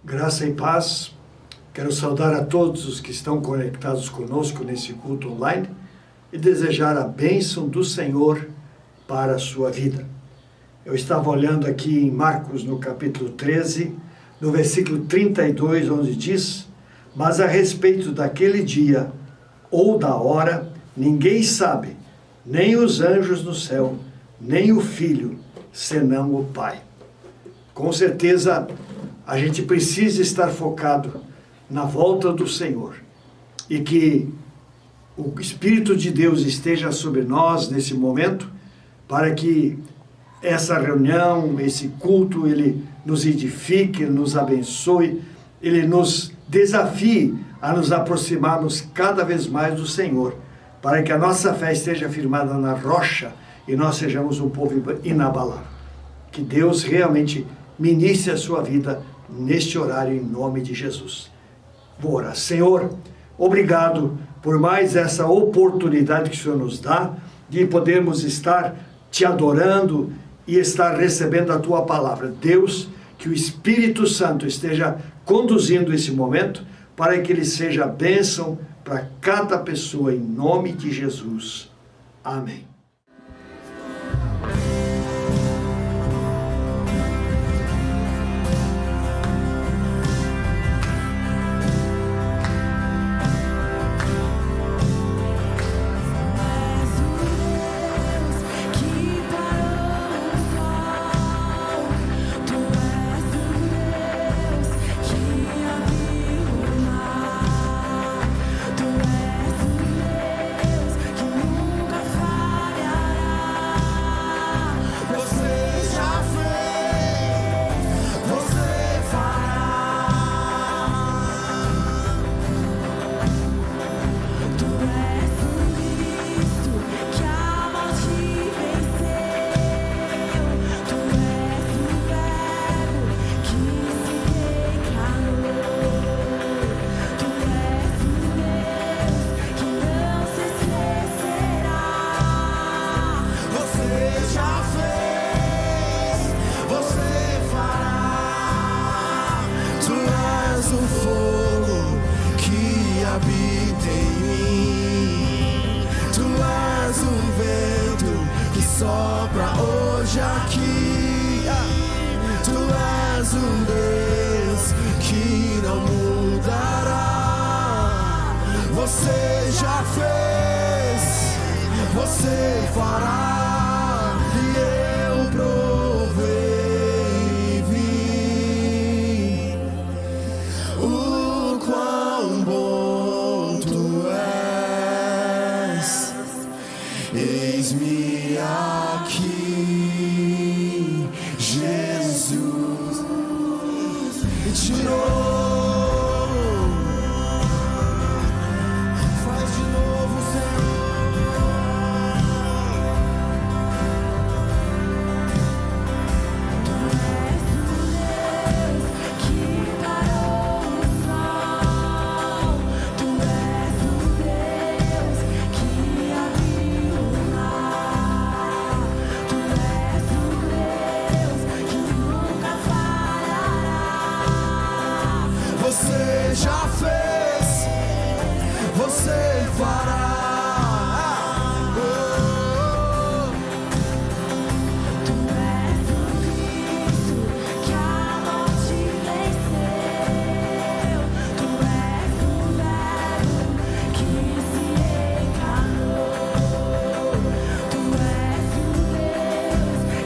Graça e paz. Quero saudar a todos os que estão conectados conosco nesse culto online e desejar a bênção do Senhor para a sua vida. Eu estava olhando aqui em Marcos, no capítulo 13, no versículo 32, onde diz: mas a respeito daquele dia ou da hora, ninguém sabe, nem os anjos no céu, nem o Filho, senão o Pai. Com certeza, a gente precisa estar focado na volta do Senhor e que o Espírito de Deus esteja sobre nós nesse momento, para que essa reunião, esse culto, ele nos edifique, ele nos abençoe, ele nos desafie a nos aproximarmos cada vez mais do Senhor, para que a nossa fé esteja firmada na rocha e nós sejamos um povo inabalável. Que Deus realmente ministre a sua vida neste horário, em nome de Jesus. Vou orar. Senhor, obrigado por mais essa oportunidade que o Senhor nos dá de podermos estar te adorando e estar recebendo a tua palavra. Deus, que o Espírito Santo esteja conduzindo esse momento para que ele seja bênção para cada pessoa, em nome de Jesus. Amém. Você já fez, você fará, e eu provei e vi o quão bom tu és. Eis-me aqui, Jesus, de novo. Você já fez, você fará. Tu és o Cristo que a morte venceu. Tu és o Verbo que se encarnou. Tu és o Deus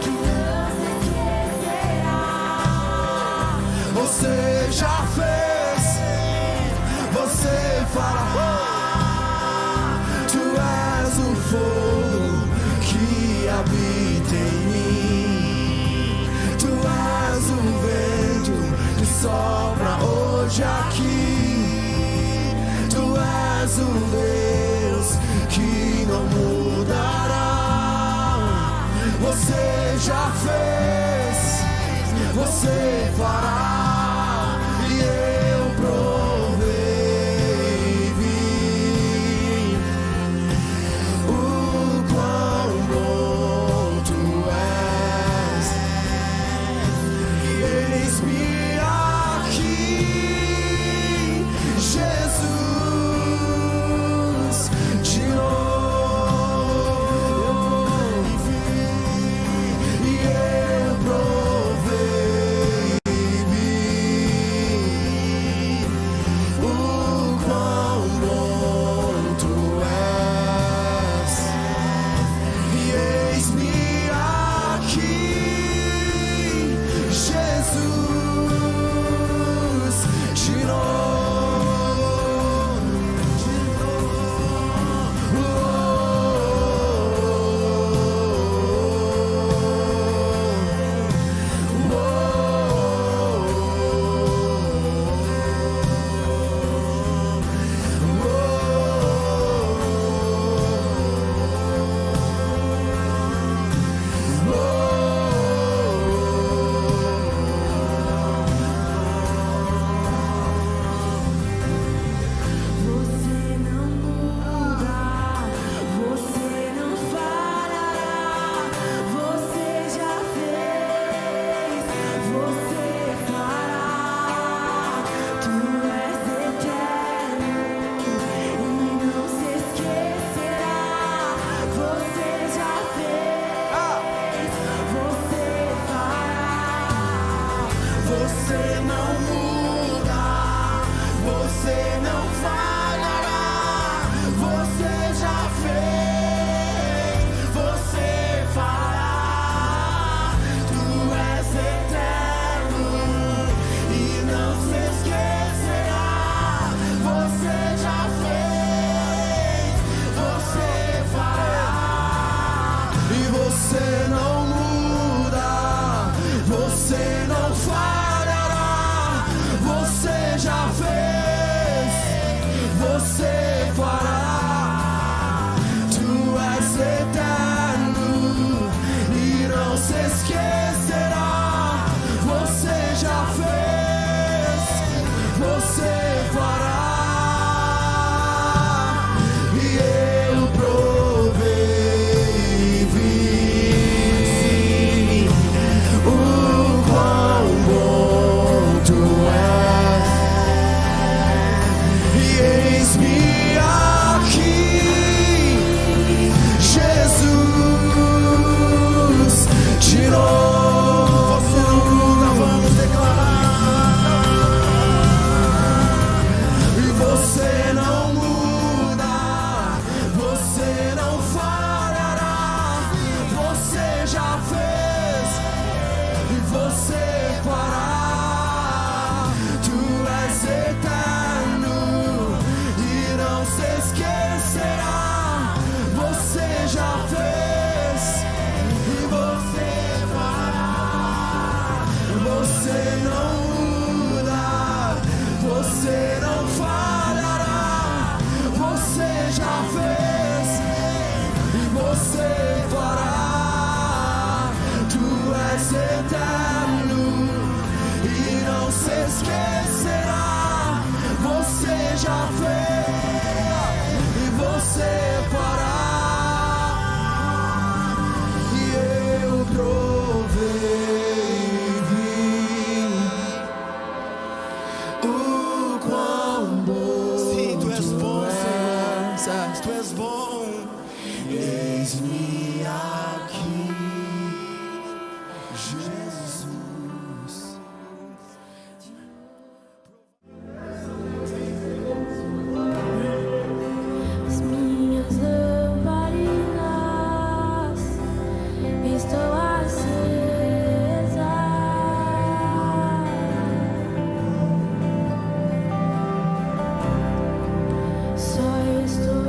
que não se esquecerá. Você já fez, você fará. Tu és o fogo que habita em mim. Tu és o vento que sopra hoje aqui. Tu és o Deus que não mudará. Você já fez, você fará. Eis-me aqui. o quão bom. Sim, tu és bom, Senhor. és. Tu és bom. Eis-me aqui, Jesus. As minhas lamparinas estão acesas. Só estou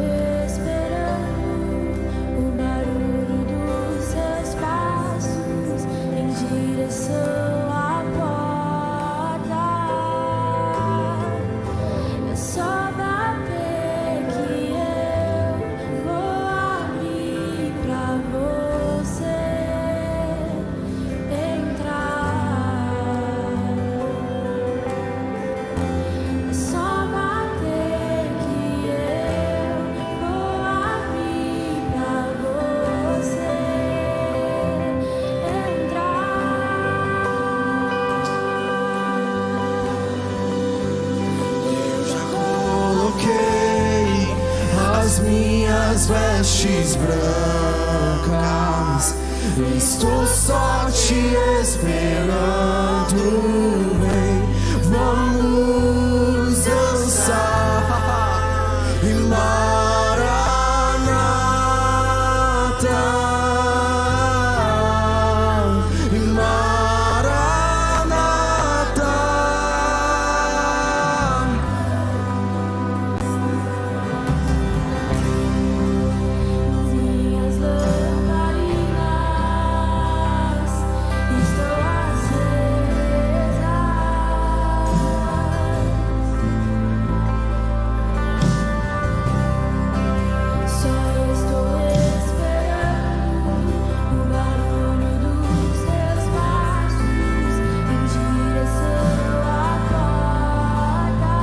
esperando o barulho dos seus passos em direção à porta. É só bater que eu vou abrir pra você entrar. É só bater que eu vou abrir pra você entrar. Eu já Coloquei as minhas vestes brancas, estou só te esperando, vem, vamos dançar e Maranata, e Maranata. Minhas lamparinas estão acesas. Só estou esperando o barulho dos seus passos em direção à porta.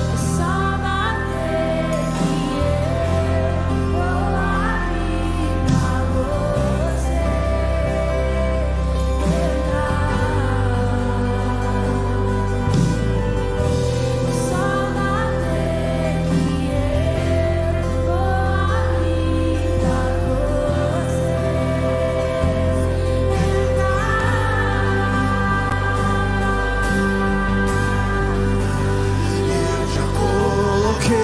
É só bater que eu vou abrir pra você entrar. É só bater que eu vou abrir pra você Eu já coloquei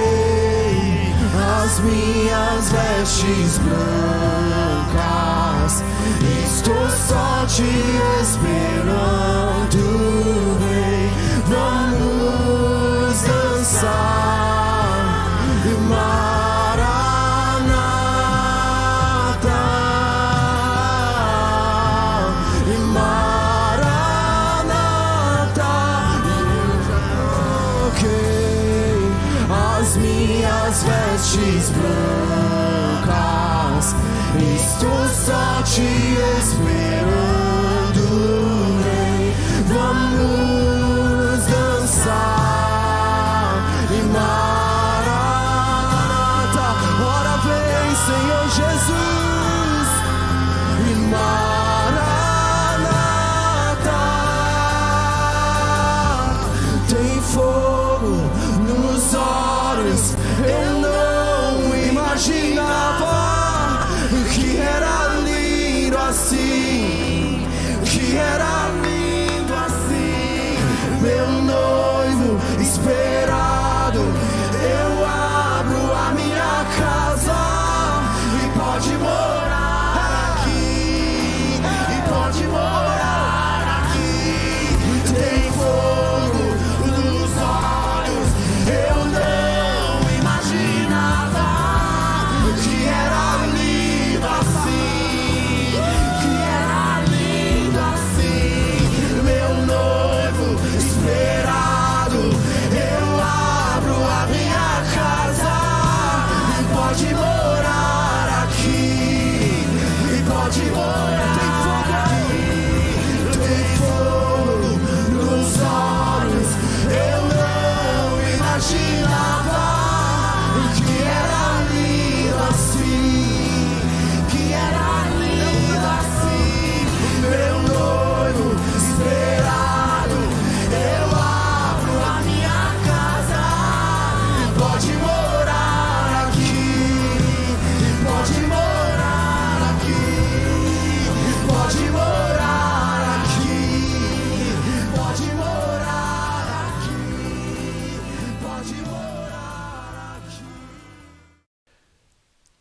as minhas vestes brancas, estou só te esperando, vem, vamos dançar e Maranata, e Maranata. Eu já coloquei as minhas vestes brancas, estou só te esperando, vem, vamos dançar e Maranata. Ora vem, Senhor Jesus, e Maranata. Tem fogo nos olhos, eu não imaginava que era lindo assim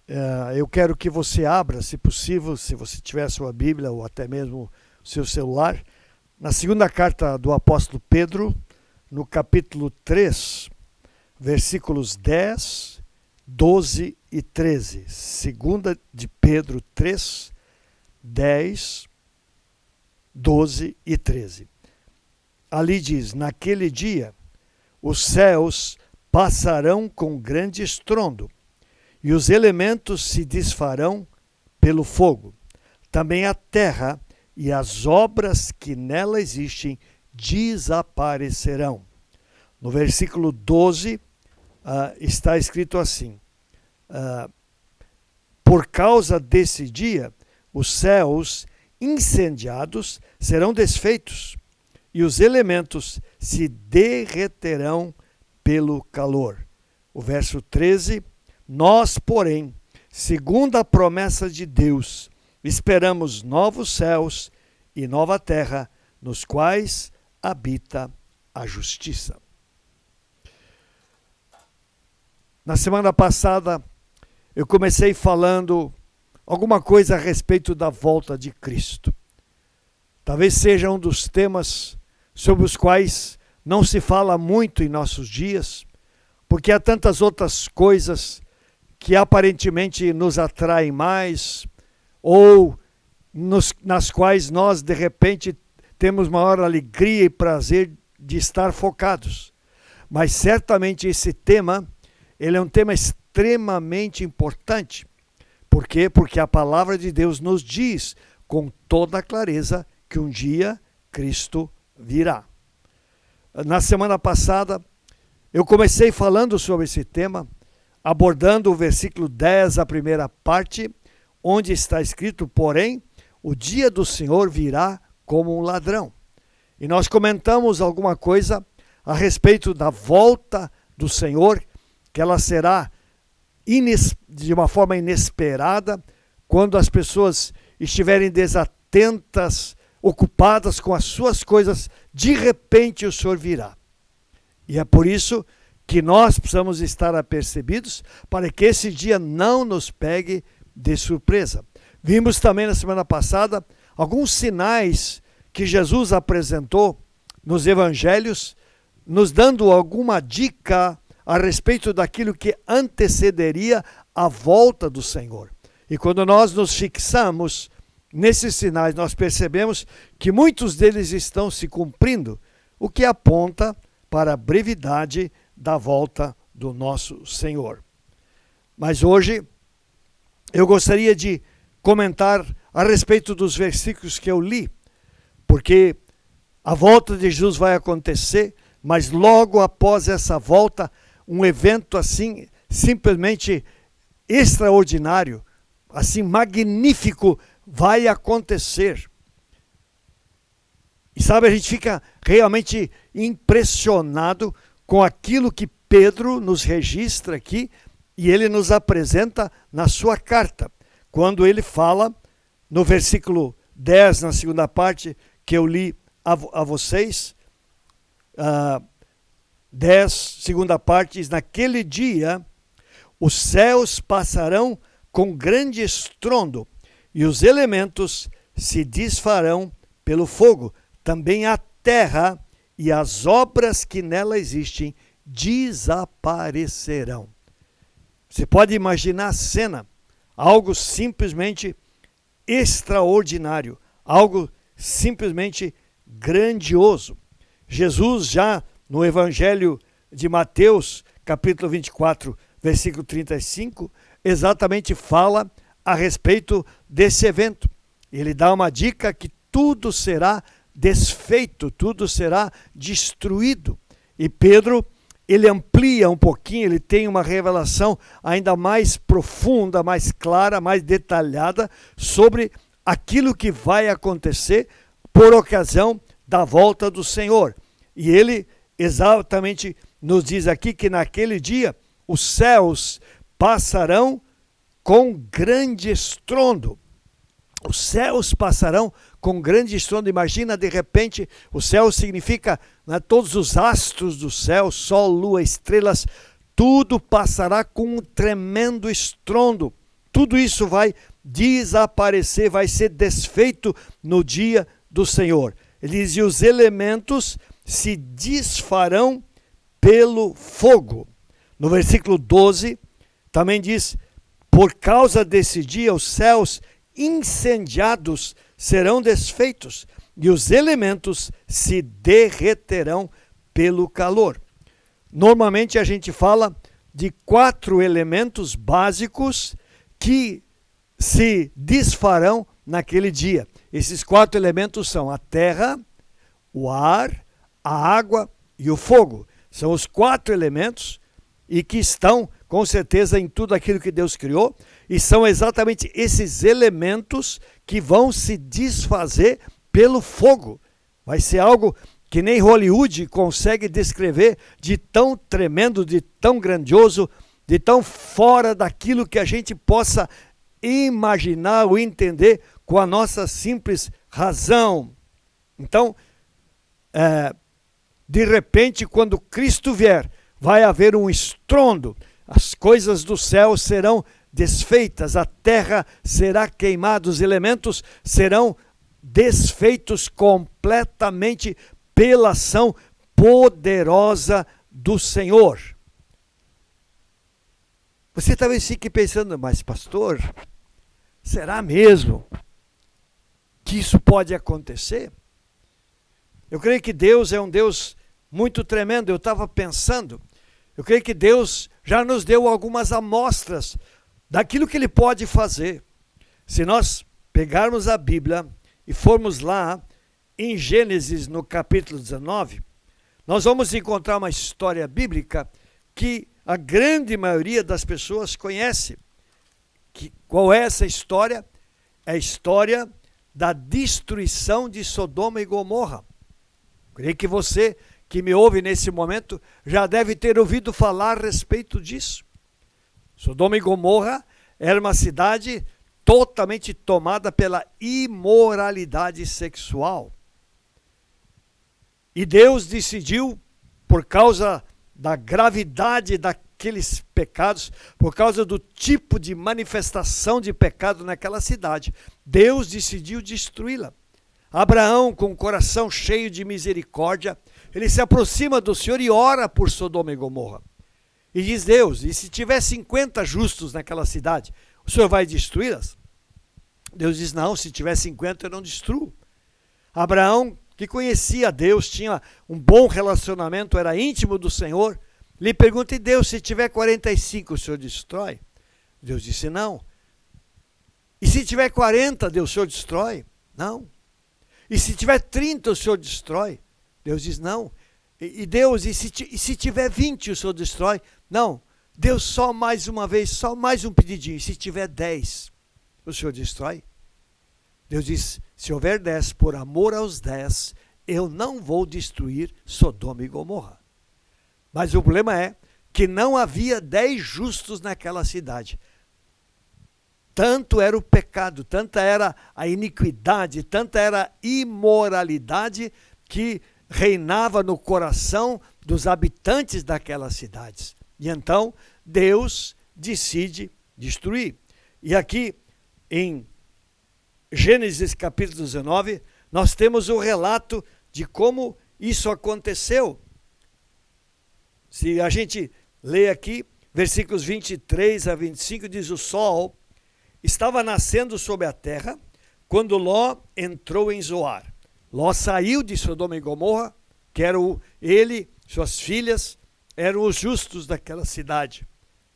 Eu quero que você abra, se possível, se você tiver a sua Bíblia ou até mesmo o seu celular, na segunda carta do apóstolo Pedro, no capítulo 3, versículos 10, 12 e 13. Segunda de Pedro 3, 10, 12 e 13. Ali diz: naquele dia os céus passarão com grande estrondo, e os elementos se desfarão pelo fogo. Também a terra e as obras que nela existem desaparecerão. No versículo 12 está escrito assim: por causa desse dia, os céus incendiados serão desfeitos, e os elementos se derreterão pelo calor. O verso 13: nós, porém, segundo a promessa de Deus, esperamos novos céus e nova terra, nos quais habita a justiça. Na semana passada, eu comecei falando alguma coisa a respeito da volta de Cristo. Talvez seja um dos temas sobre os quais não se fala muito em nossos dias, porque há tantas outras coisas que aparentemente nos atraem mais, ou nas quais nós, de repente, temos maior alegria e prazer de estar focados. Mas certamente esse tema, ele é um tema extremamente importante. Por quê? Porque a palavra de Deus nos diz com toda clareza que um dia Cristo virá. Na semana passada, eu comecei falando sobre esse tema, abordando o versículo 10, a primeira parte, onde está escrito: porém, o dia do Senhor virá como um ladrão. E nós comentamos alguma coisa a respeito da volta do Senhor, que ela será de uma forma inesperada, quando as pessoas estiverem desatentas, ocupadas com as suas coisas, de repente o Senhor virá. E é por isso que nós precisamos estar apercebidos para que esse dia não nos pegue de surpresa. Vimos também na semana passada alguns sinais que Jesus apresentou nos evangelhos, nos dando alguma dica a respeito daquilo que antecederia a volta do Senhor. E quando nós nos fixamos nesses sinais, nós percebemos que muitos deles estão se cumprindo, o que aponta para a brevidade da volta do nosso Senhor. Mas hoje eu gostaria de comentar a respeito dos versículos que eu li, porque a volta de Jesus vai acontecer, mas logo após essa volta, um evento assim simplesmente extraordinário, assim magnífico, vai acontecer. E sabe, a gente fica realmente impressionado com aquilo que Pedro nos registra aqui e ele nos apresenta na sua carta, quando ele fala no versículo 10, na segunda parte, que eu li a vocês, 10, segunda parte, diz: naquele dia os céus passarão com grande estrondo e os elementos se desfarão pelo fogo. Também a terra e as obras que nela existem desaparecerão. Você pode imaginar a cena, algo simplesmente extraordinário, algo simplesmente grandioso. Jesus já no Evangelho de Mateus, capítulo 24, versículo 35, exatamente fala a respeito desse evento. Ele dá uma dica que tudo será desfeito, tudo será destruído. E Pedro, ele amplia um pouquinho, ele tem uma revelação ainda mais profunda, mais clara, mais detalhada sobre aquilo que vai acontecer por ocasião da volta do Senhor. E ele exatamente nos diz aqui que naquele dia os céus passarão com grande estrondo. Os céus passarão com grande estrondo. Imagina, de repente, o céu significa, né, todos os astros do céu, sol, lua, estrelas, tudo passará com um tremendo estrondo. tudo isso vai desaparecer, vai ser desfeito no dia do Senhor. Ele diz, e os elementos se desfarão pelo fogo. No versículo 12, também diz, por causa desse dia os céus incendiados serão desfeitos e os elementos se derreterão pelo calor. Normalmente a gente fala de 4 elementos básicos que se desfarão naquele dia. Esses 4 elementos são a terra, o ar, a água e o fogo. São os 4 elementos e que estão, com certeza, em tudo aquilo que Deus criou. E são exatamente esses elementos que vão se desfazer pelo fogo. Vai ser algo que nem Hollywood consegue descrever, de tão tremendo, de tão grandioso, de tão fora daquilo que a gente possa imaginar ou entender com a nossa simples razão. Então, de repente, quando Cristo vier, vai haver um estrondo, as coisas do céu serão desfeitas, a terra será queimada, os elementos serão desfeitos completamente pela ação poderosa do Senhor. Você talvez fique pensando, mas pastor, será mesmo que isso pode acontecer? Eu creio que Deus é um Deus muito tremendo. Eu estava pensando, eu creio que Deus já nos deu algumas amostras daquilo que Ele pode fazer. Se nós pegarmos a Bíblia e formos lá em Gênesis, no capítulo 19, nós vamos encontrar uma história bíblica que a grande maioria das pessoas conhece. Qual é essa história? É a história da destruição de Sodoma e Gomorra. Creio que você que me ouve nesse momento já deve ter ouvido falar a respeito disso. Sodoma e Gomorra era uma cidade totalmente tomada pela imoralidade sexual. E Deus decidiu, por causa da gravidade daqueles pecados, por causa do tipo de manifestação de pecado naquela cidade, Deus decidiu destruí-la. Abraão, com o coração cheio de misericórdia, ele se aproxima do Senhor e ora por Sodoma e Gomorra. E diz Deus, e se tiver 50 justos naquela cidade, o Senhor vai destruí-las? Deus diz, não, se tiver 50 eu não destruo. Abraão, que conhecia Deus, tinha um bom relacionamento, era íntimo do Senhor, lhe pergunta, e Deus, se tiver 45 o Senhor destrói? Deus disse, não. E se tiver 40, Deus, o Senhor destrói? Não. E se tiver 30, o Senhor destrói? Deus diz, não. E Deus, e se tiver 20, o Senhor destrói? Não. Deus, só mais uma vez, só mais um pedidinho. E se tiver 10, o Senhor destrói? Deus diz, se houver 10, por amor aos 10, eu não vou destruir Sodoma e Gomorra. Mas o problema é que não havia 10 justos naquela cidade. Tanto era o pecado, tanta era a iniquidade, tanta era a imoralidade que reinava no coração dos habitantes daquelas cidades. E então Deus decide destruir. E aqui em Gênesis capítulo 19, nós temos o relato de como isso aconteceu. Se a gente lê aqui, versículos 23 a 25, diz, o sol estava nascendo sobre a terra quando Ló entrou em Zoar. Ló saiu de Sodoma e Gomorra, que era ele, suas filhas, eram os justos daquela cidade.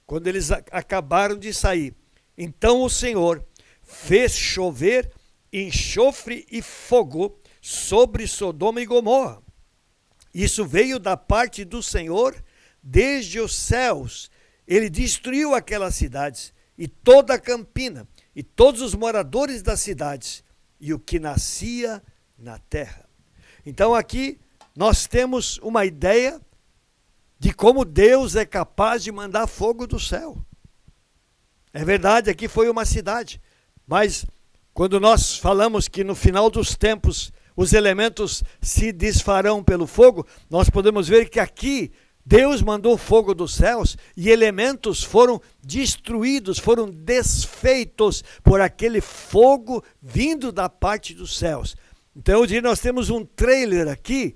Quando eles acabaram de sair, então o Senhor fez chover enxofre e fogo sobre Sodoma e Gomorra. Isso veio da parte do Senhor desde os céus. Ele destruiu aquelas cidades e toda a campina, e todos os moradores das cidades, e o que nascia na terra. Então aqui nós temos uma ideia de como Deus é capaz de mandar fogo do céu. É verdade, aqui foi uma cidade, mas quando nós falamos que no final dos tempos os elementos se desfarão pelo fogo, nós podemos ver que aqui Deus mandou fogo dos céus e elementos foram destruídos, foram desfeitos por aquele fogo vindo da parte dos céus. Então, eu diria, nós temos um trailer aqui,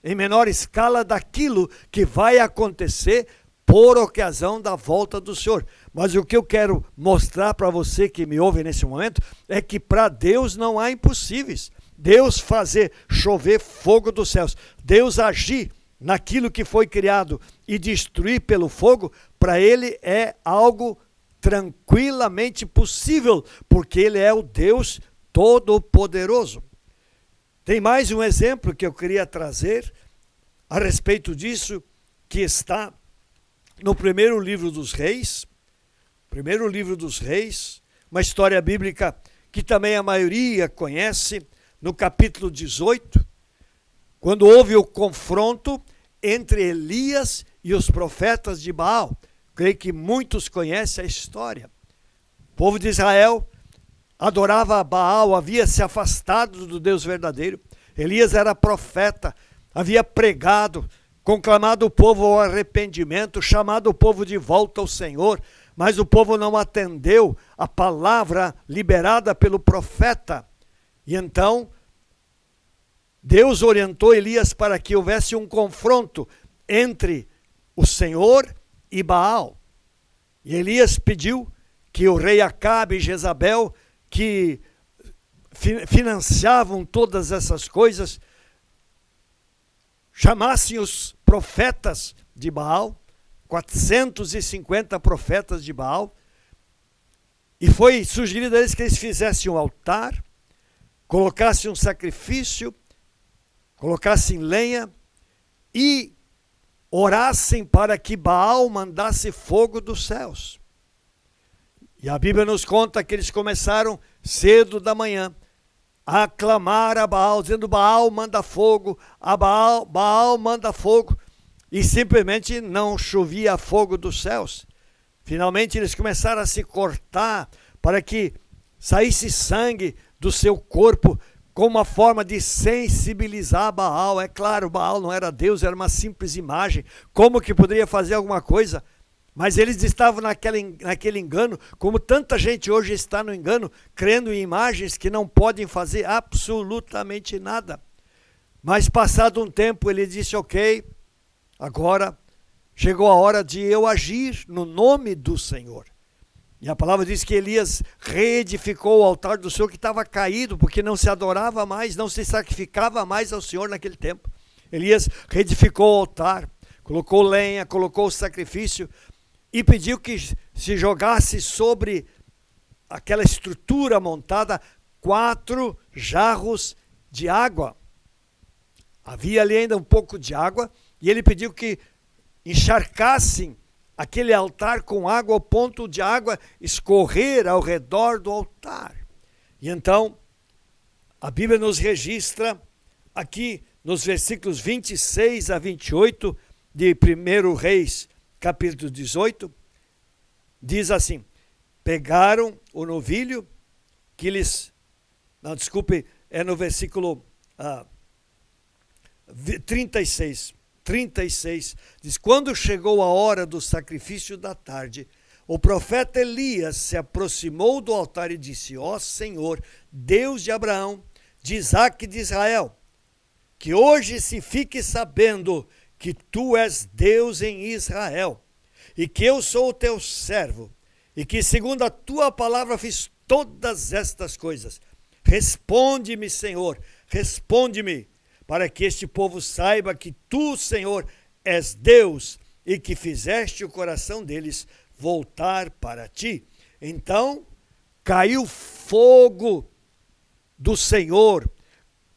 em menor escala, daquilo que vai acontecer por ocasião da volta do Senhor. Mas o que eu quero mostrar para você que me ouve nesse momento é que para Deus não há impossíveis. Deus fazer chover fogo dos céus, Deus agir naquilo que foi criado e destruir pelo fogo, para Ele é algo tranquilamente possível, porque Ele é o Deus Todo-Poderoso. Tem mais um exemplo que eu queria trazer a respeito disso, que está no primeiro livro dos Reis, uma história bíblica que também a maioria conhece, no capítulo 18, quando houve o confronto entre Elias e os profetas de Baal. Creio que muitos conhecem a história. O povo de Israel adorava Baal, havia se afastado do Deus verdadeiro. Elias era profeta, havia pregado, conclamado o povo ao arrependimento, chamado o povo de volta ao Senhor, mas o povo não atendeu a palavra liberada pelo profeta. E então, Deus orientou Elias para que houvesse um confronto entre o Senhor e Baal. E Elias pediu que o rei Acabe e Jezabel, que financiavam todas essas coisas, chamassem os profetas de Baal, 450 profetas de Baal, e foi sugerido a eles que eles fizessem um altar, colocassem um sacrifício, colocassem lenha e orassem para que Baal mandasse fogo dos céus. E a Bíblia nos conta que eles começaram cedo da manhã a clamar a Baal, dizendo: Baal manda fogo, Baal manda fogo, e simplesmente não chovia fogo dos céus. Finalmente eles começaram a se cortar para que saísse sangue do seu corpo, como uma forma de sensibilizar Baal. É claro, Baal não era Deus, era uma simples imagem. Como que poderia fazer alguma coisa? Mas eles estavam naquele engano, como tanta gente hoje está no engano, crendo em imagens que não podem fazer absolutamente nada. Mas passado um tempo ele disse: ok, agora chegou a hora de eu agir no nome do Senhor. E a palavra diz que Elias reedificou o altar do Senhor que estava caído, porque não se adorava mais, não se sacrificava mais ao Senhor naquele tempo. Elias reedificou o altar, colocou lenha, colocou o sacrifício e pediu que se jogasse sobre aquela estrutura montada 4 jarros de água. Havia ali ainda um pouco de água e ele pediu que encharcassem aquele altar com água ao ponto de água escorrer ao redor do altar. E então, a Bíblia nos registra aqui nos versículos 26 a 28 de 1 Reis, capítulo 18, diz assim: pegaram o novilho que lhes... Não, desculpe, é no versículo 36, diz: quando chegou a hora do sacrifício da tarde, o profeta Elias se aproximou do altar e disse: ó Senhor, Deus de Abraão, de Isaque e de Israel, que hoje se fique sabendo que tu és Deus em Israel, e que eu sou o teu servo, e que segundo a tua palavra fiz todas estas coisas. Responde-me, Senhor, responde-me, para que este povo saiba que tu, Senhor, és Deus, e que fizeste o coração deles voltar para ti. Então caiu fogo do Senhor,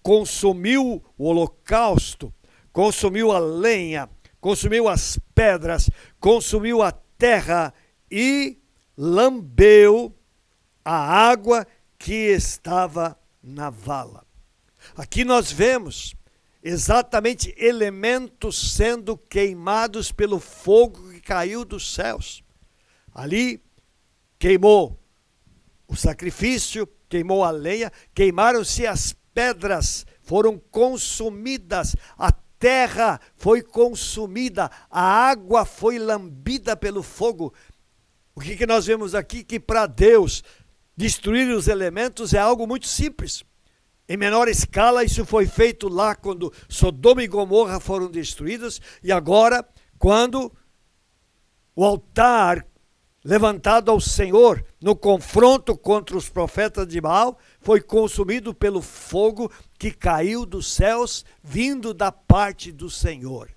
consumiu o holocausto, consumiu a lenha, consumiu as pedras, consumiu a terra e lambeu a água que estava na vala. Aqui nós vemos exatamente elementos sendo queimados pelo fogo que caiu dos céus. Ali queimou o sacrifício, queimou a lenha, queimaram-se as pedras, foram consumidas, a terra foi consumida, a água foi lambida pelo fogo. O que nós vemos aqui? Que para Deus destruir os elementos é algo muito simples. Em menor escala, isso foi feito lá quando Sodoma e Gomorra foram destruídos, e agora, quando o altar levantado ao Senhor no confronto contra os profetas de Baal foi consumido pelo fogo que caiu dos céus, vindo da parte do Senhor.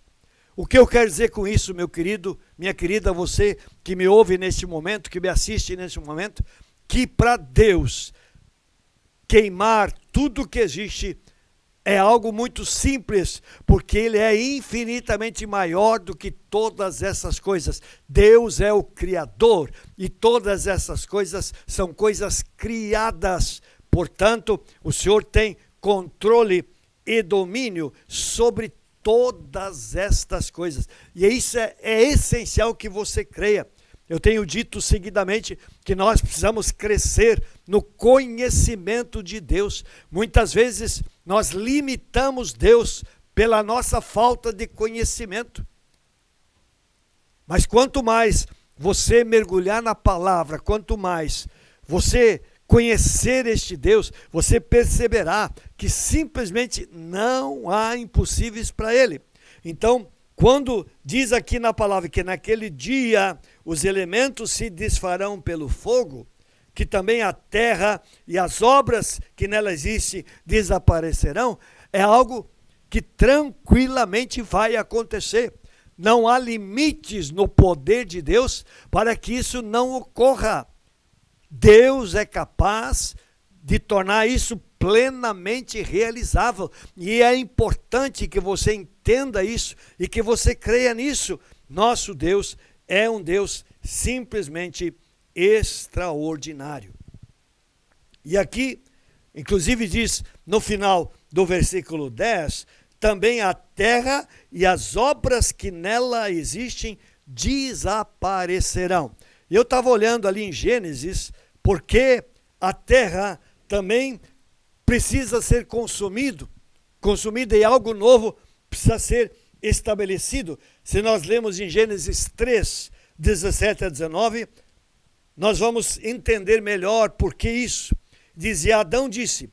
O que eu quero dizer com isso, meu querido, minha querida, você que me ouve neste momento, que me assiste neste momento, que para Deus queimar tudo que existe é algo muito simples, porque Ele é infinitamente maior do que todas essas coisas. Deus é o Criador e todas essas coisas são coisas criadas. Portanto, o Senhor tem controle e domínio sobre todas estas coisas. E isso é essencial que você creia. Eu tenho dito seguidamente que nós precisamos crescer no conhecimento de Deus. Muitas vezes nós limitamos Deus pela nossa falta de conhecimento. Mas quanto mais você mergulhar na palavra, quanto mais você conhecer este Deus, você perceberá que simplesmente não há impossíveis para Ele. Então, quando diz aqui na palavra que naquele dia os elementos se desfarão pelo fogo, que também a terra e as obras que nela existem desaparecerão, é algo que tranquilamente vai acontecer. Não há limites no poder de Deus para que isso não ocorra. Deus é capaz de tornar isso plenamente realizável. E é importante que você entenda isso e que você creia nisso. Nosso Deus é um Deus simplesmente extraordinário. E aqui, inclusive diz no final do versículo 10, também a terra e as obras que nela existem desaparecerão. E eu estava olhando ali em Gênesis, porque a terra também precisa ser consumida e algo novo precisa ser estabelecido. Se nós lemos em Gênesis 3, 17 a 19, nós vamos entender melhor por que isso. Dizia: Adão disse,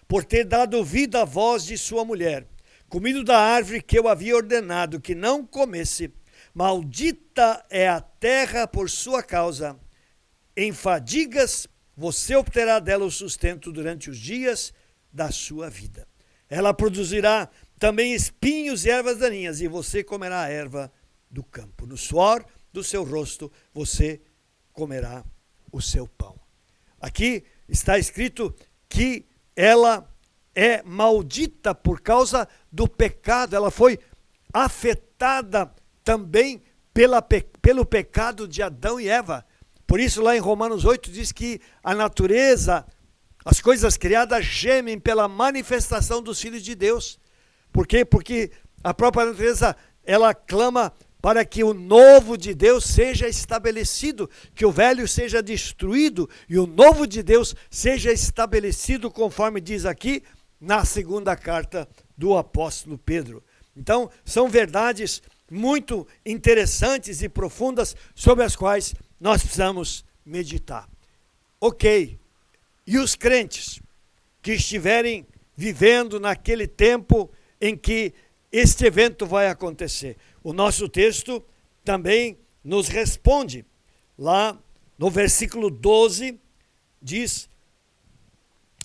por ter dado vida à voz de sua mulher, comido da árvore que eu havia ordenado que não comesse, maldita é a terra por sua causa. Em fadigas você obterá dela o sustento durante os dias da sua vida. Ela produzirá também espinhos e ervas daninhas, e você comerá a erva do campo. No suor do seu rosto você comerá o seu pão. Aqui está escrito que ela é maldita por causa do pecado. Ela foi afetada também pelo pecado de Adão e Eva. Por isso lá em Romanos 8 diz que a natureza, as coisas criadas gemem pela manifestação dos filhos de Deus. Por quê? Porque a própria natureza, ela clama para que o novo de Deus seja estabelecido, que o velho seja destruído e o novo de Deus seja estabelecido, conforme diz aqui na segunda carta do apóstolo Pedro. Então, são verdades muito interessantes e profundas sobre as quais nós precisamos meditar. Ok, e os crentes que estiverem vivendo naquele tempo em que este evento vai acontecer? O nosso texto também nos responde. Lá no versículo 12, diz,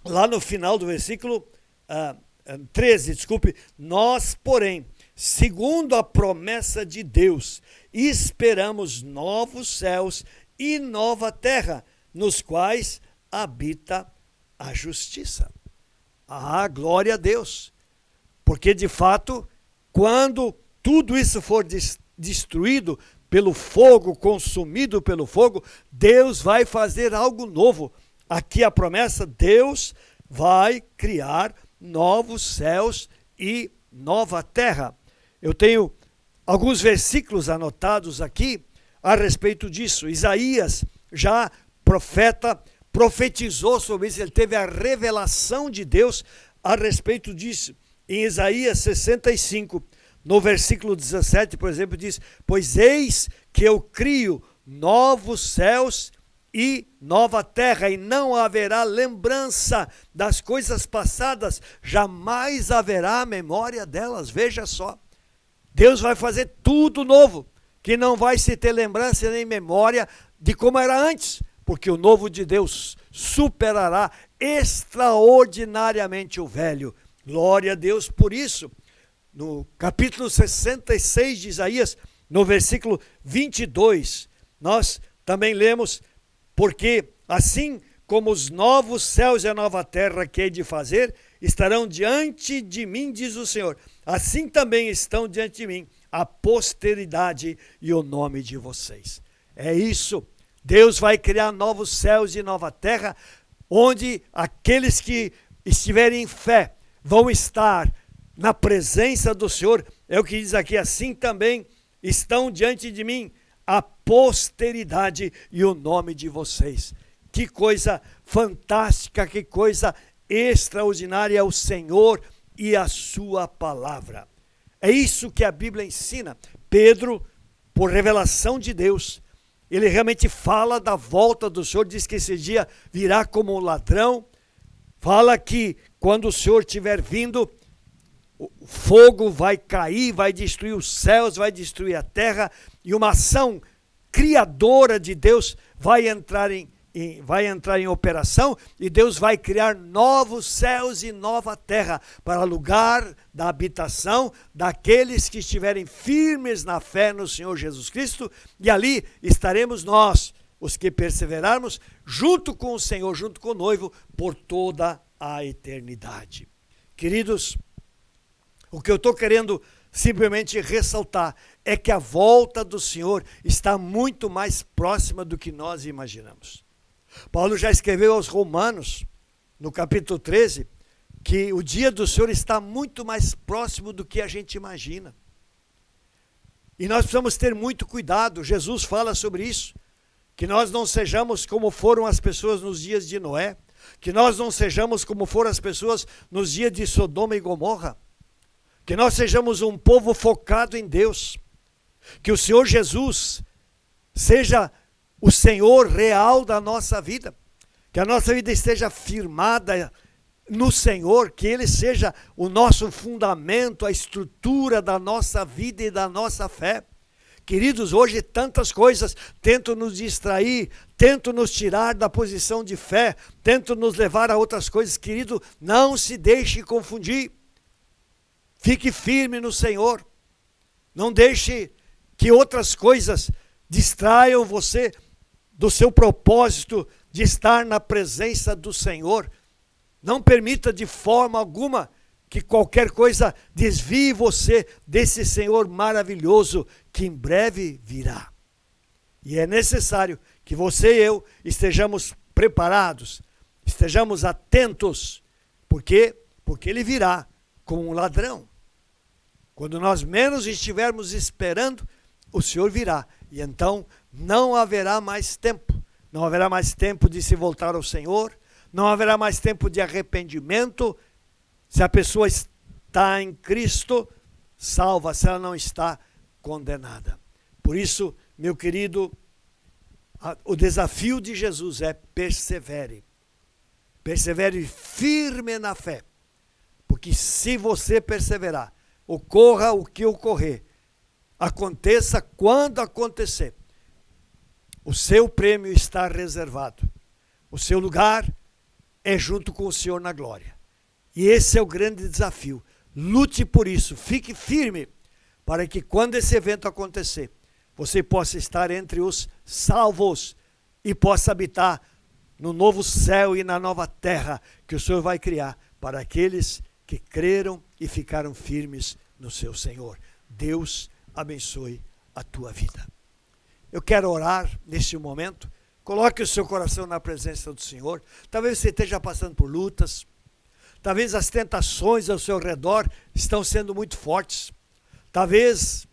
lá no final do versículo 13, nós, porém, segundo a promessa de Deus, esperamos novos céus e nova terra, nos quais habita a justiça. Ah, glória a Deus! Porque, de fato, quando tudo isso for destruído pelo fogo, consumido pelo fogo, Deus vai fazer algo novo. Aqui a promessa: Deus vai criar novos céus e nova terra. Eu tenho alguns versículos anotados aqui a respeito disso. Isaías, já profeta, profetizou sobre isso. Ele teve a revelação de Deus a respeito disso. Em Isaías 65, no versículo 17, por exemplo, diz: pois eis que eu crio novos céus e nova terra, e não haverá lembrança das coisas passadas, jamais haverá memória delas. Veja só, Deus vai fazer tudo novo, que não vai se ter lembrança nem memória de como era antes, porque o novo de Deus superará extraordinariamente o velho. Glória a Deus por isso. No capítulo 66 de Isaías, no versículo 22, nós também lemos: porque assim como os novos céus e a nova terra que hei de fazer estarão diante de mim, diz o Senhor, assim também estão diante de mim a posteridade e o nome de vocês. É isso, Deus vai criar novos céus e nova terra, onde aqueles que estiverem em fé vão estar na presença do Senhor. É o que diz aqui: assim também estão diante de mim a posteridade e o nome de vocês. Que coisa fantástica, que coisa extraordinária é o Senhor e a sua palavra. É isso que a Bíblia ensina. Pedro, por revelação de Deus, ele realmente fala da volta do Senhor, diz que esse dia virá como um ladrão, fala que quando o Senhor estiver vindo, o fogo vai cair, vai destruir os céus, vai destruir a terra, e uma ação criadora de Deus vai entrar em operação, e Deus vai criar novos céus e nova terra para lugar da habitação daqueles que estiverem firmes na fé no Senhor Jesus Cristo, e ali estaremos nós, os que perseverarmos, junto com o Senhor, junto com o noivo, por toda a eternidade. Queridos, o que eu estou querendo simplesmente ressaltar é que a volta do Senhor está muito mais próxima do que nós imaginamos. Paulo já escreveu aos Romanos, no capítulo 13, que o dia do Senhor está muito mais próximo do que a gente imagina. E nós precisamos ter muito cuidado. Jesus fala sobre isso, que nós não sejamos como foram as pessoas nos dias de Noé, que nós não sejamos como foram as pessoas nos dias de Sodoma e Gomorra, que nós sejamos um povo focado em Deus, que o Senhor Jesus seja o Senhor real da nossa vida, que a nossa vida esteja firmada no Senhor, que Ele seja o nosso fundamento, a estrutura da nossa vida e da nossa fé. Queridos, hoje tantas coisas tentam nos distrair, tentam nos tirar da posição de fé, tentam nos levar a outras coisas. Querido, não se deixe confundir. Fique firme no Senhor. Não deixe que outras coisas distraiam você do seu propósito de estar na presença do Senhor. Não permita de forma alguma que qualquer coisa desvie você desse Senhor maravilhoso que em breve virá. E é necessário que você e eu estejamos preparados, estejamos atentos. Por quê? Porque Ele virá como um ladrão. Quando nós menos estivermos esperando, o Senhor virá. E então não haverá mais tempo. Não haverá mais tempo de se voltar ao Senhor. Não haverá mais tempo de arrependimento. Se a pessoa está em Cristo, salva. Se ela não está, condenada. Por isso, meu querido, o desafio de Jesus é persevere. Persevere firme na fé. Porque se você perseverar, ocorra o que ocorrer, aconteça quando acontecer, o seu prêmio está reservado. O seu lugar é junto com o Senhor na glória. E esse é o grande desafio. Lute por isso, fique firme, para que quando esse evento acontecer, você possa estar entre os salvos e possa habitar no novo céu e na nova terra que o Senhor vai criar para aqueles que creram e ficaram firmes no seu Senhor. Deus abençoe a tua vida. Eu quero orar neste momento. Coloque o seu coração na presença do Senhor. Talvez você esteja passando por lutas. Talvez as tentações ao seu redor estão sendo muito fortes. Talvez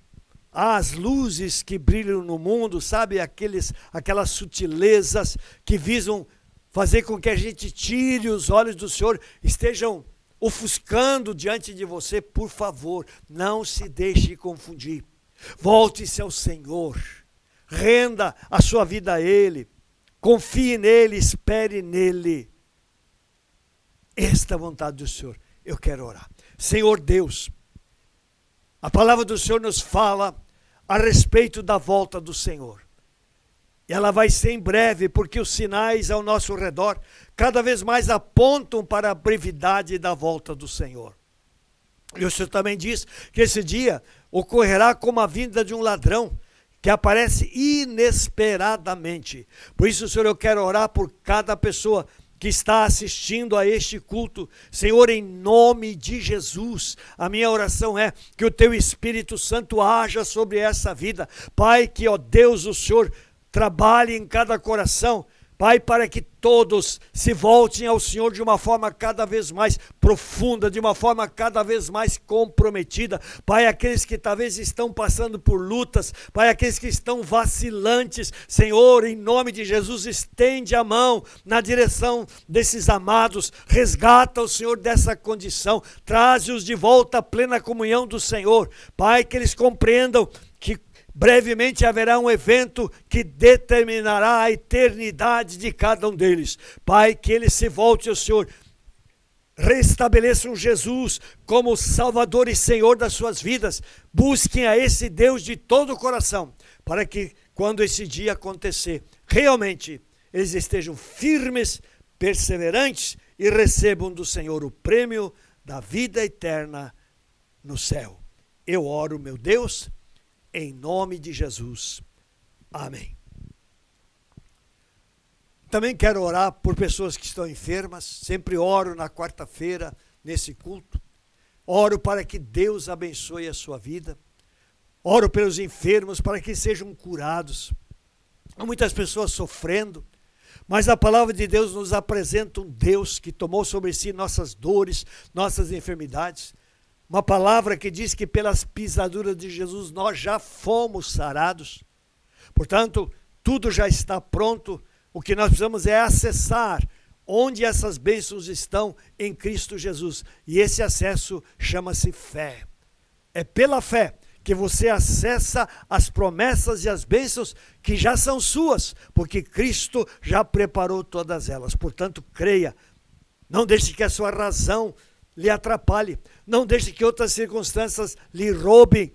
as luzes que brilham no mundo, sabe, aquelas sutilezas que visam fazer com que a gente tire os olhos do Senhor, estejam ofuscando diante de você, por favor, não se deixe confundir. Volte-se ao Senhor, renda a sua vida a Ele, confie nele, espere nele. Esta é a vontade do Senhor. Eu quero orar. Senhor Deus, a palavra do Senhor nos fala a respeito da volta do Senhor. E ela vai ser em breve, porque os sinais ao nosso redor cada vez mais apontam para a brevidade da volta do Senhor. E o Senhor também diz que esse dia ocorrerá como a vinda de um ladrão, que aparece inesperadamente. Por isso, Senhor, eu quero orar por cada pessoa que está assistindo a este culto. Senhor, em nome de Jesus, a minha oração é que o Teu Espírito Santo haja sobre essa vida. Pai, que, ó Deus, o Senhor trabalhe em cada coração, Pai, para que todos se voltem ao Senhor de uma forma cada vez mais profunda, de uma forma cada vez mais comprometida. Pai, aqueles que talvez estão passando por lutas, Pai, aqueles que estão vacilantes, Senhor, em nome de Jesus, estende a mão na direção desses amados, resgata o Senhor dessa condição, traze-os de volta à plena comunhão do Senhor. Pai, que eles compreendam que brevemente haverá um evento que determinará a eternidade de cada um deles. Pai, que eles se voltem ao Senhor, restabeleçam Jesus como Salvador e Senhor das suas vidas, busquem a esse Deus de todo o coração, para que quando esse dia acontecer, realmente eles estejam firmes, perseverantes e recebam do Senhor o prêmio da vida eterna no céu. Eu oro, meu Deus, em nome de Jesus. Amém. Também quero orar por pessoas que estão enfermas. Sempre oro na quarta-feira, nesse culto. Oro para que Deus abençoe a sua vida. Oro pelos enfermos para que sejam curados. Há muitas pessoas sofrendo, mas a palavra de Deus nos apresenta um Deus que tomou sobre si nossas dores, nossas enfermidades. Uma palavra que diz que pelas pisaduras de Jesus nós já fomos sarados. Portanto, tudo já está pronto. O que nós precisamos é acessar onde essas bênçãos estão em Cristo Jesus. E esse acesso chama-se fé. É pela fé que você acessa as promessas e as bênçãos que já são suas, porque Cristo já preparou todas elas. Portanto, creia. Não deixe que a sua razão lhe atrapalhe. Não deixe que outras circunstâncias lhe roubem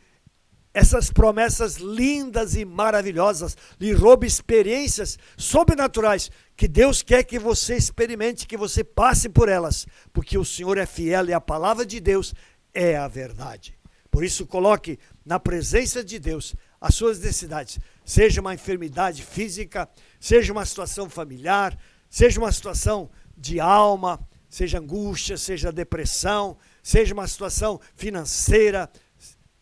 essas promessas lindas e maravilhosas, lhe roubem experiências sobrenaturais que Deus quer que você experimente, que você passe por elas, porque o Senhor é fiel e a palavra de Deus é a verdade. Por isso, coloque na presença de Deus as suas necessidades, seja uma enfermidade física, seja uma situação familiar, seja uma situação de alma, seja angústia, seja depressão, seja uma situação financeira,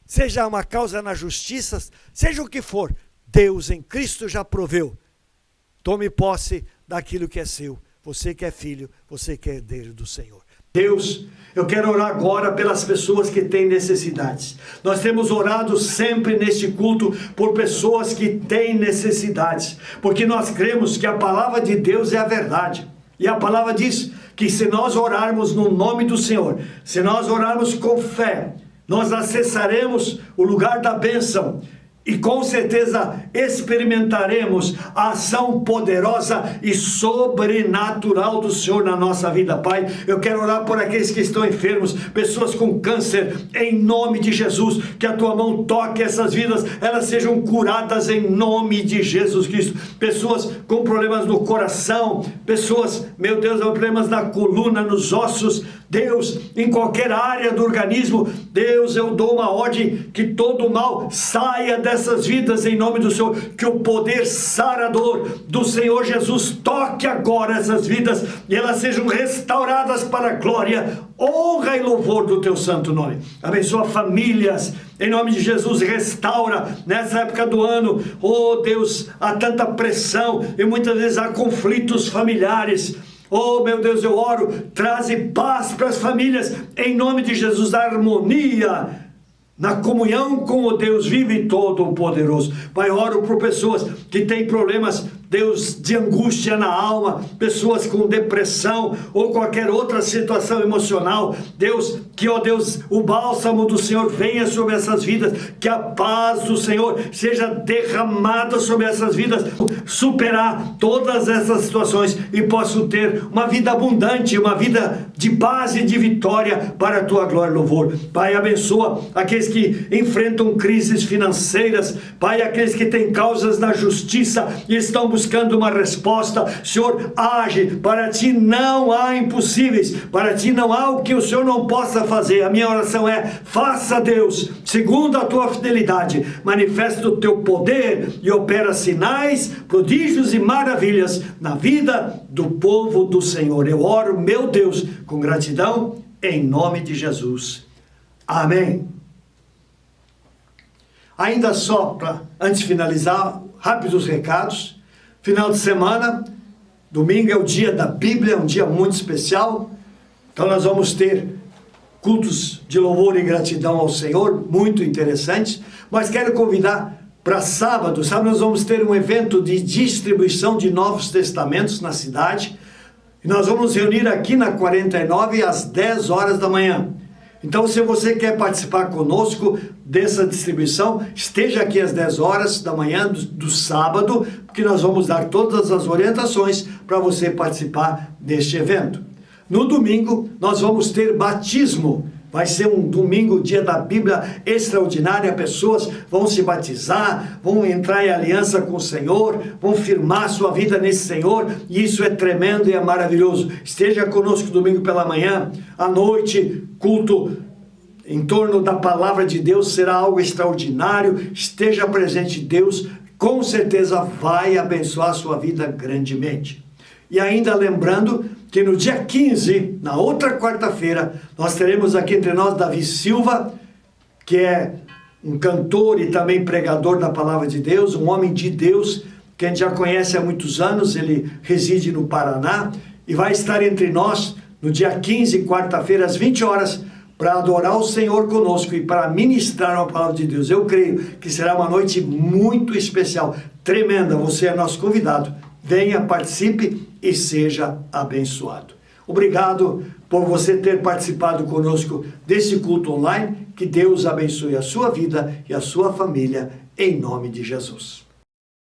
seja uma causa na justiça, seja o que for, Deus em Cristo já proveu. Tome posse daquilo que é seu. Você que é filho, você que é herdeiro do Senhor. Deus, eu quero orar agora pelas pessoas que têm necessidades. Nós temos orado sempre neste culto por pessoas que têm necessidades, porque nós cremos que a palavra de Deus é a verdade. E a palavra diz que se nós orarmos no nome do Senhor, se nós orarmos com fé, nós acessaremos o lugar da bênção e com certeza experimentaremos a ação poderosa e sobrenatural do Senhor na nossa vida. Pai, eu quero orar por aqueles que estão enfermos, pessoas com câncer, em nome de Jesus, que a tua mão toque essas vidas, elas sejam curadas em nome de Jesus Cristo. Pessoas com problemas no coração, pessoas, meu Deus, com problemas na coluna, nos ossos, Deus, em qualquer área do organismo, Deus, eu dou uma ordem que todo mal saia dessas vidas em nome do Senhor, que o poder sarador do Senhor Jesus toque agora essas vidas e elas sejam restauradas para a glória, honra e louvor do teu santo nome. Abençoa famílias, em nome de Jesus, restaura nessa época do ano, oh Deus, há tanta pressão e muitas vezes há conflitos familiares. Oh meu Deus, eu oro, traze paz para as famílias, em nome de Jesus, harmonia na comunhão com o Deus vivo e todo-poderoso. Pai, oro por pessoas que têm problemas, Deus, de angústia na alma, pessoas com depressão ou qualquer outra situação emocional. Deus, que, ó Deus, o bálsamo do Senhor venha sobre essas vidas, que a paz do Senhor seja derramada sobre essas vidas, superar todas essas situações e possam ter uma vida abundante, uma vida de paz e de vitória para a tua glória e louvor. Pai, abençoa aqueles que enfrentam crises financeiras, Pai, aqueles que têm causas na justiça e estão buscando uma resposta. Senhor, age, para ti não há impossíveis, para ti não há o que o Senhor não possa fazer. A minha oração é: faça, Deus, segundo a tua fidelidade, manifesta o teu poder e opera sinais, prodígios e maravilhas na vida do povo do Senhor. Eu oro, meu Deus, com gratidão, em nome de Jesus. Amém. Ainda só, antes de finalizar, rápidos recados. Final de semana, domingo é o dia da Bíblia, um dia muito especial. Então nós vamos ter cultos de louvor e gratidão ao Senhor, muito interessantes. Mas quero convidar para sábado. Sábado nós vamos ter um evento de distribuição de Novos Testamentos na cidade. E nós vamos nos reunir aqui na 49 às 10 horas da manhã. Então, se você quer participar conosco dessa distribuição, esteja aqui às 10 horas da manhã do sábado, porque nós vamos dar todas as orientações para você participar deste evento. No domingo, nós vamos ter batismo. Vai ser um domingo, dia da Bíblia extraordinária. Pessoas vão se batizar, vão entrar em aliança com o Senhor, vão firmar sua vida nesse Senhor, e isso é tremendo e é maravilhoso. Esteja conosco domingo pela manhã, à noite, culto em torno da palavra de Deus, será algo extraordinário. Esteja presente, Deus com certeza vai abençoar a sua vida grandemente. E ainda lembrando que no dia 15, na outra quarta-feira, nós teremos aqui entre nós Davi Silva, que é um cantor e também pregador da palavra de Deus, um homem de Deus, que a gente já conhece há muitos anos. Ele reside no Paraná e vai estar entre nós no dia 15, quarta-feira, às 20 horas, para adorar o Senhor conosco e para ministrar a palavra de Deus. Eu creio que será uma noite muito especial, tremenda. Você é nosso convidado. Venha, participe e seja abençoado. Obrigado por você ter participado conosco desse culto online. Que Deus abençoe a sua vida e a sua família, em nome de Jesus.